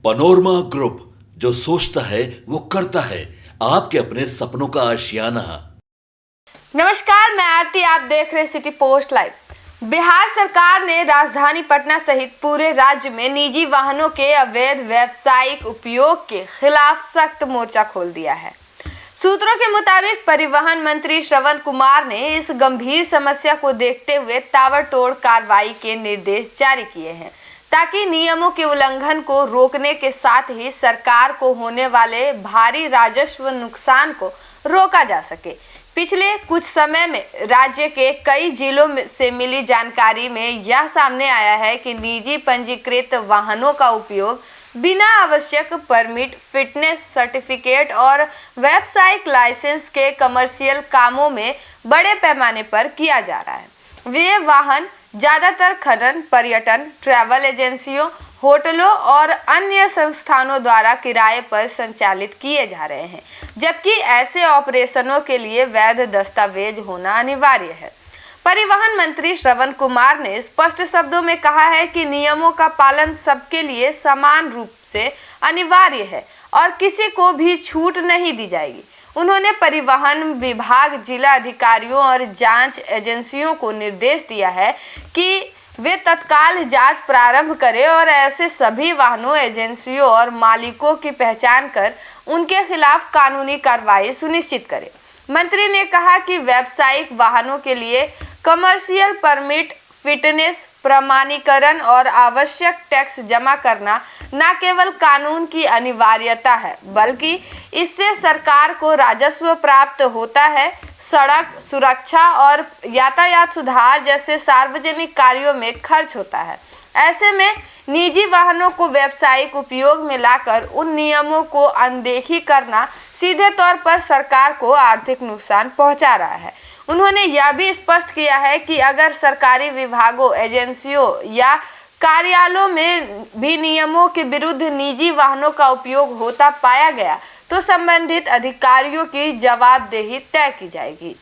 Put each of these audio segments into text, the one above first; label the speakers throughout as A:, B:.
A: Panorama group, जो सोचता है वो करता है। आपके अपने सपनों का आशियाना।
B: नमस्कार, मैं आरती, आप देख रहे सिटी पोस्ट लाइव। बिहार सरकार ने राजधानी पटना सहित पूरे राज्य में निजी वाहनों के अवैध व्यावसायिक उपयोग के खिलाफ सख्त मोर्चा खोल दिया है। सूत्रों के मुताबिक परिवहन मंत्री श्रवण कुमार ने इस गंभीर समस्या को देखते हुए ताबड़तोड़ कार्रवाई के निर्देश जारी किए हैं, ताकि नियमों के उल्लंघन को रोकने के साथ ही सरकार को होने वाले भारी राजस्व नुकसान को रोका जा सके। पिछले कुछ समय में राज्य के कई जिलों से मिली जानकारी में यह सामने आया है कि निजी पंजीकृत वाहनों का उपयोग बिना आवश्यक परमिट, फिटनेस सर्टिफिकेट और व्यावसायिक लाइसेंस के कमर्शियल कामों में बड़े पैमाने पर किया जा रहा है। वे वाहन ज्यादातर खनन, पर्यटन, ट्रैवल एजेंसियों, होटलों और अन्य संस्थानों द्वारा किराए पर संचालित किए जा रहे हैं, जबकि ऐसे ऑपरेशनों के लिए वैध दस्तावेज होना अनिवार्य है। परिवहन मंत्री श्रवण कुमार ने स्पष्ट शब्दों में कहा है कि नियमों का पालन सबके लिए समान रूप से अनिवार्य है और किसी को भी छूट नहीं दी जाएगी। उन्होंने परिवहन विभाग, जिला अधिकारियों और जांच एजेंसियों को निर्देश दिया है कि वे तत्काल जांच प्रारंभ करें और ऐसे सभी वाहनों, एजेंसियों और मालिकों की पहचान कर उनके खिलाफ कानूनी कार्रवाई सुनिश्चित करें। मंत्री ने कहा कि व्यावसायिक वाहनों के लिए कमर्शियल परमिट, फिटनेस प्रमाणीकरण और आवश्यक टैक्स जमा करना न केवल कानून की अनिवार्यता है, बल्कि इससे सरकार को राजस्व प्राप्त होता है। सड़क सुरक्षा और यातायात सुधार जैसे सार्वजनिक कार्यों में खर्च होता है। ऐसे में निजी वाहनों को व्यावसायिक उपयोग में लाकर उन नियमों को अनदेखी करना सीधे तौर पर सरकार को आर्थिक नुकसान पहुंचा रहा है। उन्होंने यह भी स्पष्ट किया है कि अगर सरकारी विभागों, एजेंसियों या कार्यालयों में भी नियमों के विरुद्ध निजी वाहनों का उपयोग होता पाया गया तो संबंधित अधिकारियों की जवाबदेही तय की जाएगी।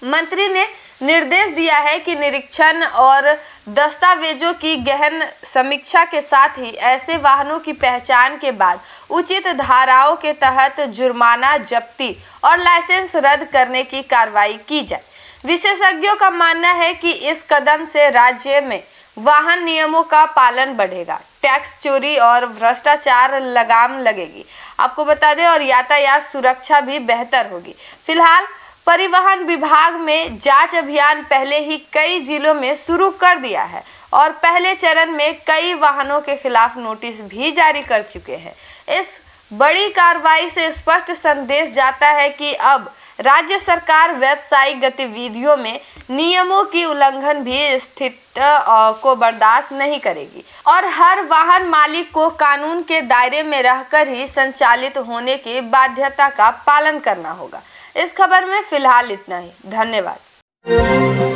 B: मंत्री ने निर्देश दिया है कि निरीक्षण और दस्तावेजों की गहन समीक्षा के साथ ही ऐसे वाहनों की पहचान के बाद उचित धाराओं के तहत जुर्माना, जब्ती और लाइसेंस रद्द करने की कार्रवाई की जाए। विशेषज्ञों का मानना है कि इस कदम से राज्य में वाहन नियमों का पालन बढ़ेगा, टैक्स चोरी और भ्रष्टाचार लगाम लगेगी। आपको बता दें, और यातायात सुरक्षा भी बेहतर होगी। फिलहाल परिवहन विभाग में जांच अभियान पहले ही कई जिलों में शुरू कर दिया है और पहले चरण में कई वाहनों के खिलाफ नोटिस भी जारी कर चुके हैं। इस बड़ी कार्रवाई से स्पष्ट संदेश जाता है कि अब राज्य सरकार व्यावसायिक गतिविधियों में नियमों की उल्लंघन भी स्थिति को बर्दाश्त नहीं करेगी और हर वाहन मालिक को कानून के दायरे में रहकर ही संचालित होने की बाध्यता का पालन करना होगा। इस खबर में फिलहाल इतना ही। धन्यवाद।